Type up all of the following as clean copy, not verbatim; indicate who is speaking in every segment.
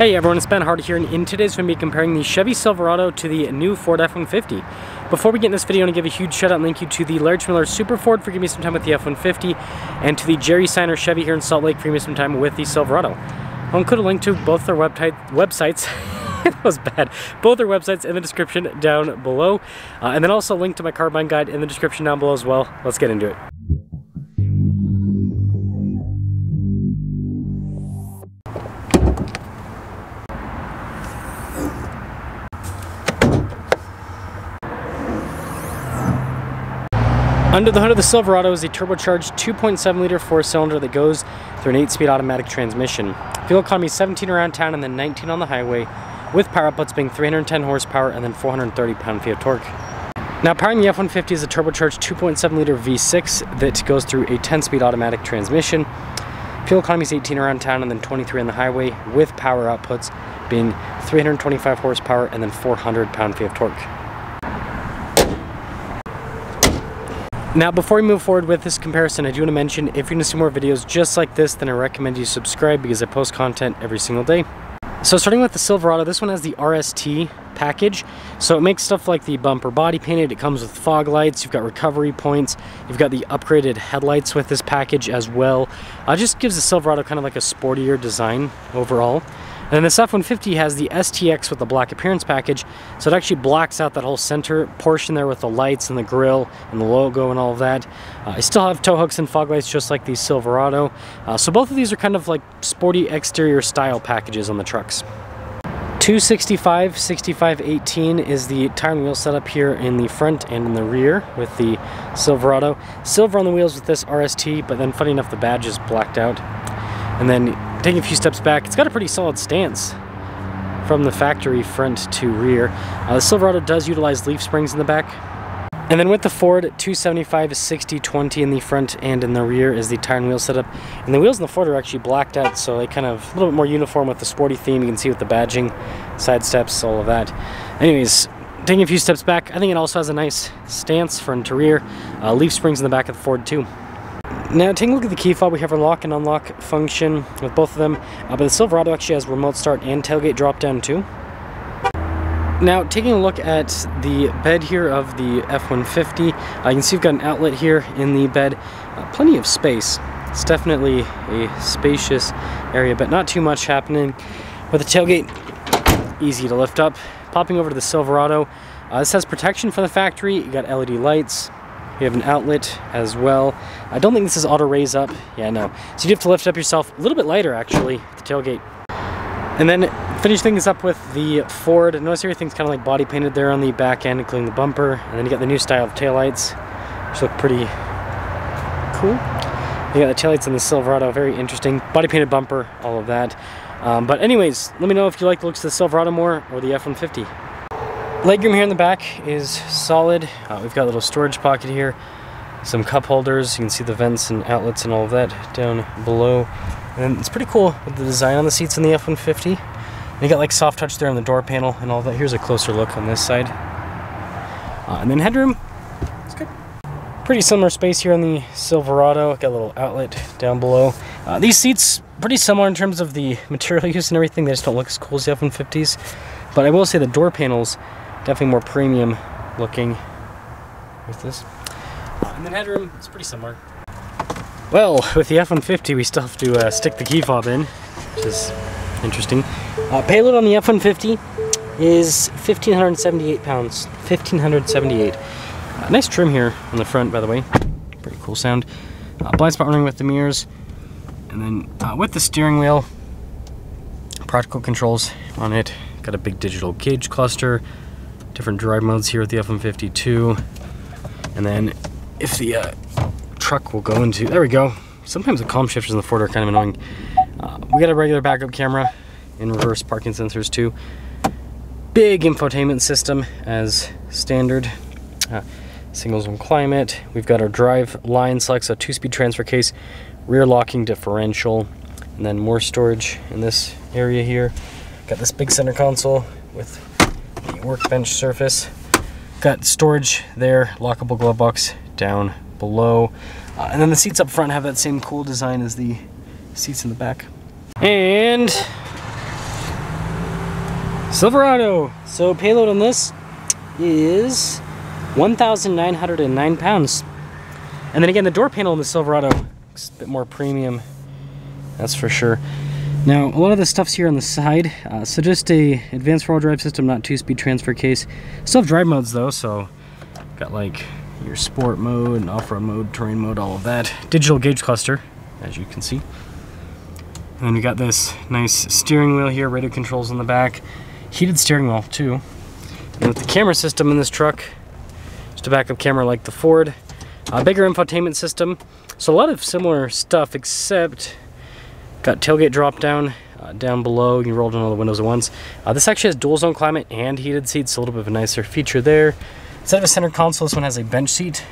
Speaker 1: Hey everyone, it's Ben Hart here, and in today's video, we're going to be comparing the Chevy Silverado to the new Ford F-150. Before we get in this video, I want to give a huge shout out and thank you to the Larry Miller Super Ford for giving me some time with the F-150, and to the Jerry Signer Chevy here in Salt Lake for giving me some time with the Silverado. I'll include a link to both their websites. That was bad. Both their websites in the description down below, and then also a link to my car buying guide in the description down below as well. Let's get into it. Under the hood of the Silverado is a turbocharged 2.7 liter 4-cylinder that goes through an 8-speed automatic transmission. Fuel economy is 17 around town and then 19 on the highway, with power outputs being 310 horsepower and then 430 pound-feet of torque. Now, powering the F-150 is a turbocharged 2.7 liter V6 that goes through a 10-speed automatic transmission. Fuel economy is 18 around town and then 23 on the highway, with power outputs being 325 horsepower and then 400 pound-feet of torque. Now, before we move forward with this comparison, I do want to mention, if you're going to see more videos just like this, then I recommend you subscribe because I post content every single day. So starting with the Silverado, this one has the RST package. So it makes stuff like the bumper body painted, it comes with fog lights, you've got recovery points, you've got the upgraded headlights with this package as well. Just gives the Silverado kind of like a sportier design overall. And then this F-150 has the STX with the black appearance package, so it actually blacks out that whole center portion there with the lights and the grille and the logo and all of that. I still have tow hooks and fog lights just like the Silverado. So both of these are kind of like sporty exterior style packages on the trucks. 265, 65, 18 is the tire and wheel setup here in the front and in the rear with the Silverado. Silver on the wheels with this RST, but then funny enough the badge is blacked out. And then taking a few steps back, it's got a pretty solid stance from the factory front to rear. The Silverado does utilize leaf springs in the back. And then with the Ford, 275, 60, 20 in the front and in the rear is the tire and wheel setup. And the wheels in the Ford are actually blacked out, so they kind of a little bit more uniform with the sporty theme. You can see with the badging, side steps, all of that. Anyways, taking a few steps back, I think it also has a nice stance front to rear. Leaf springs in the back of the Ford too. Now, taking a look at the key fob, we have our lock and unlock function with both of them, but the Silverado actually has remote start and tailgate drop down too. Now, taking a look at the bed here of the F-150, you can see we've got an outlet here in the bed, plenty of space. It's definitely a spacious area, but not too much happening. With the tailgate, easy to lift up. Popping over to the Silverado, this has protection from the factory. You got LED lights. You have an outlet as well. I don't think this is auto raise up. Yeah, no. So you have to lift up yourself a little bit lighter actually, the tailgate. And then finish things up with the Ford. Notice everything's kind of like body painted there on the back end, including the bumper. And then you got the new style of taillights, which look pretty cool. You got the taillights in the Silverado, very interesting. Body painted bumper, all of that. But anyways, let me know if you like the looks of the Silverado more or the F-150. Legroom here in the back is solid. We've got a little storage pocket here, some cup holders. You can see the vents and outlets and all of that down below. And it's pretty cool with the design on the seats in the F-150. And you got like soft touch there on the door panel and all that. Here's a closer look on this side. And then headroom, it's good. Pretty similar space here on the Silverado. Got a little outlet down below. These seats, pretty similar in terms of the material use and everything. They just don't look as cool as the F-150s. But I will say the door panels, definitely more premium looking with this. And then headroom, it's pretty similar. Well, with the F-150, we still have to stick the key fob in, which is interesting. Payload on the F-150 is 1,578 pounds. 1,578. Nice trim here on the front, by the way. Pretty cool sound. Blind spot running with the mirrors. And then with the steering wheel, practical controls on it. Got a big digital gauge cluster. Different drive modes here with the F-150 too. And then if the truck will go into, there we go. Sometimes the column shifters in the Ford are kind of annoying. We got a regular backup camera and reverse parking sensors too. Big infotainment system as standard. Single zone climate. We've got our drive line select, so 2-speed transfer case, rear locking differential, and then more storage in this area here. Got this big center console with the workbench surface. Got storage there, lockable glove box down below. And then the seats up front have that same cool design as the seats in the back. And Silverado. So payload on this is 1,909 pounds. And then again, the door panel in the Silverado looks a bit more premium, that's for sure. Now, a lot of the stuff's here on the side. So just a advanced four-wheel drive system, not 2-speed transfer case. Still have drive modes though, so got like your sport mode and off-road mode, terrain mode, all of that. Digital gauge cluster, as you can see. And then we got this nice steering wheel here, radio controls on the back. Heated steering wheel too. And with the camera system in this truck, just a backup camera like the Ford. A bigger infotainment system. So a lot of similar stuff, except got tailgate drop down down below. You can roll down all the windows at once. This actually has dual zone climate and heated seats, so a little bit of a nicer feature there. Instead of a center console, this one has a bench seat.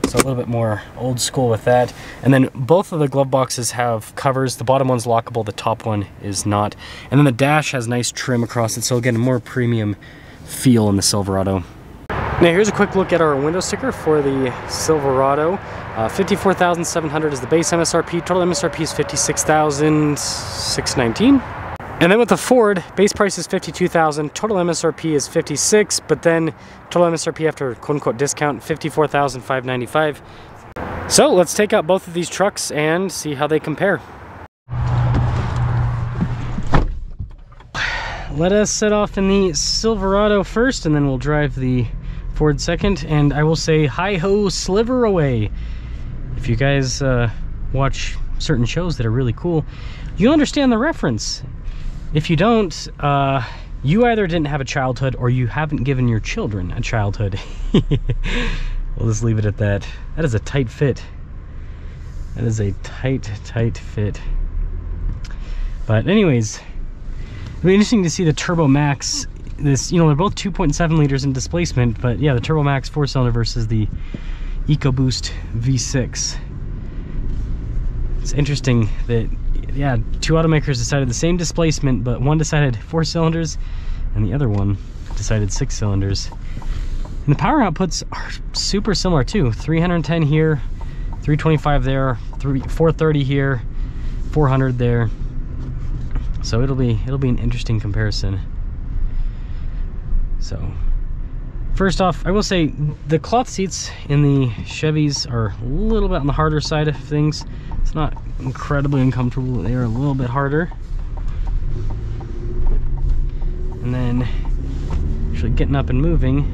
Speaker 1: So a little bit more old school with that. And then both of the glove boxes have covers. The bottom one's lockable, the top one is not. And then the dash has nice trim across it, so again, a more premium feel in the Silverado. Now here's a quick look at our window sticker for the Silverado. 54,700 is the base MSRP. Total MSRP is 56,619. And then with the Ford, base price is 52,000, total MSRP is 56, but then total MSRP after quote-unquote discount, 54,595. So let's take out both of these trucks and see how they compare. Let us set off in the Silverado first, and then we'll drive the Ford second. And I will say, hi-ho, sliver away. If you guys watch certain shows that are really cool, you understand the reference. If you don't, you either didn't have a childhood or you haven't given your children a childhood. We'll just leave it at that. That is a tight fit. That is a tight fit. But anyways, it'll be interesting to see the Turbo Max. This, you know, they're both 2.7 liters in displacement, but yeah, the Turbo Max 4-cylinder versus the EcoBoost V6. It's interesting that, yeah, two automakers decided the same displacement, but one decided 4 cylinders and the other one decided 6 cylinders. And the power outputs are super similar too. 310 here, 325 there, 430 here, 400 there. So it'll be an interesting comparison. So first off, I will say the cloth seats in the Chevys are a little bit on the harder side of things. It's not incredibly uncomfortable, they are a little bit harder. And then actually getting up and moving,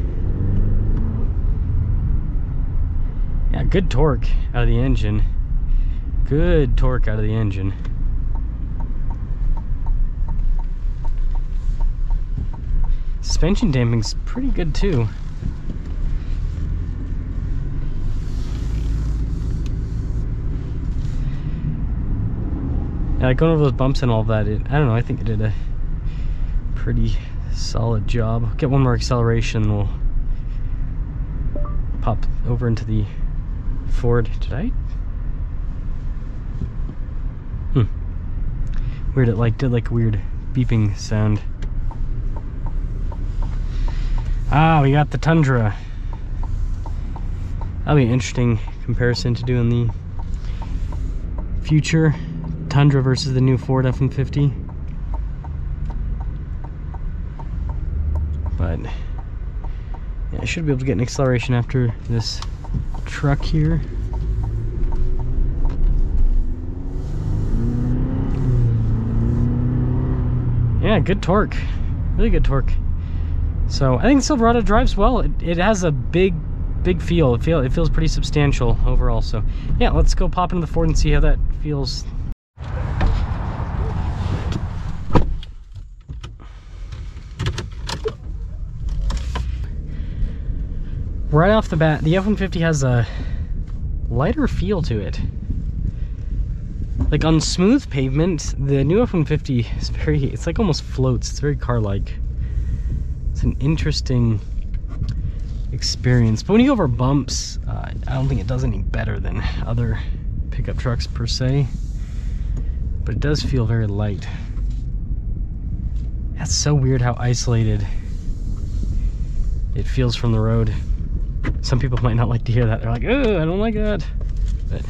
Speaker 1: yeah, good torque out of the engine. Good torque out of the engine. Suspension damping's pretty good too. Yeah, like going over those bumps and all that, I don't know, I think it did a pretty solid job. Get one more acceleration and we'll pop over into the Ford. Did I? Weird, it did like a weird beeping sound. Ah, we got the Tundra. That'll be an interesting comparison to do in the future. Tundra versus the new Ford F-150. But yeah, I should be able to get an acceleration after this truck here. Yeah, good torque. Really good torque. So I think the Silverado drives well. It has a big feel. It feels pretty substantial overall. So yeah, let's go pop into the Ford and see how that feels. Right off the bat, the F-150 has a lighter feel to it. Like on smooth pavement, the new F-150 is it's like almost floats. It's very car-like. It's an interesting experience. But when you go over bumps, I don't think it does any better than other pickup trucks per se. But it does feel very light. That's so weird how isolated it feels from the road. Some people might not like to hear that. They're like, oh, I don't like that. But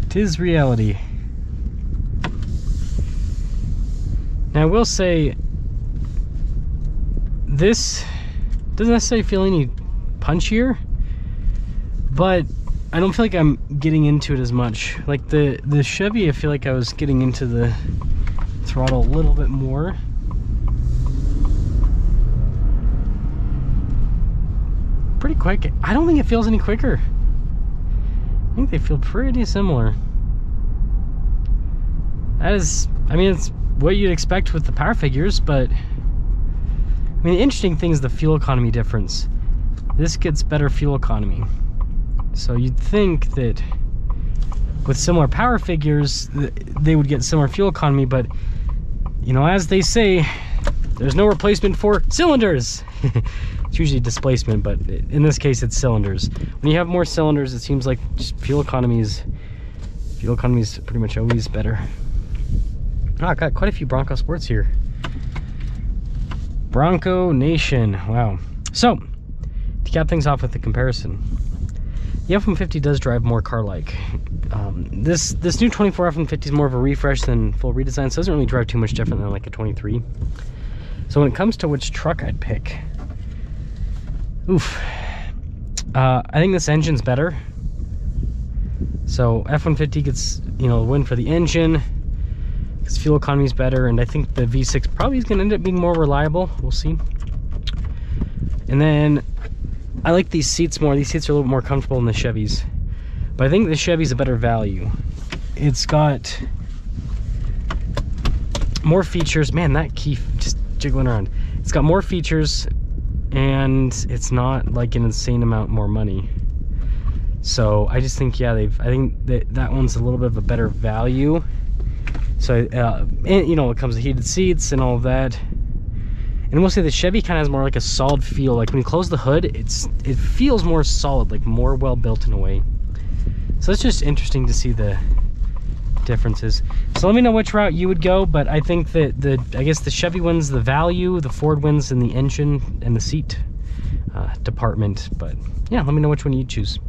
Speaker 1: it is reality. Now I will say, this doesn't necessarily feel any punchier, but I don't feel like I'm getting into it as much. Like the Chevy, I feel like I was getting into the throttle a little bit more. Pretty quick. I don't think it feels any quicker. I think they feel pretty similar. That is, I mean, it's what you'd expect with the power figures, but I mean, the interesting thing is the fuel economy difference. This gets better fuel economy. So you'd think that with similar power figures, they would get similar fuel economy, but you know, as they say, there's no replacement for cylinders. It's usually displacement, but in this case, it's cylinders. When you have more cylinders, it seems like just fuel economy is pretty much always better. Oh, I've got quite a few Bronco Sports here. Bronco Nation, wow. So, to cap things off with the comparison, the F-150 does drive more car-like. This new 24 F-150 is more of a refresh than full redesign, so it doesn't really drive too much different than like a 23. So when it comes to which truck I'd pick, I think this engine's better. So F-150 gets, you know, the win for the engine, because fuel economy is better, and I think the V6 probably is going to end up being more reliable. We'll see. And then I like these seats more. These seats are a little bit more comfortable than the Chevys, but I think the Chevy's a better value. It's got more features. Man, that key just jiggling around. It's got more features, and it's not like an insane amount more money. So I just think, yeah, I think that one's a little bit of a better value. So and, you know, it comes with heated seats and all of that. And mostly the Chevy kind of has more like a solid feel. Like when you close the hood, it feels more solid, like more well built in a way. So it's just interesting to see the differences. So let me know which route you would go, but I think that I guess the Chevy wins the value, the Ford wins in the engine and the seat department. But yeah, let me know which one you choose.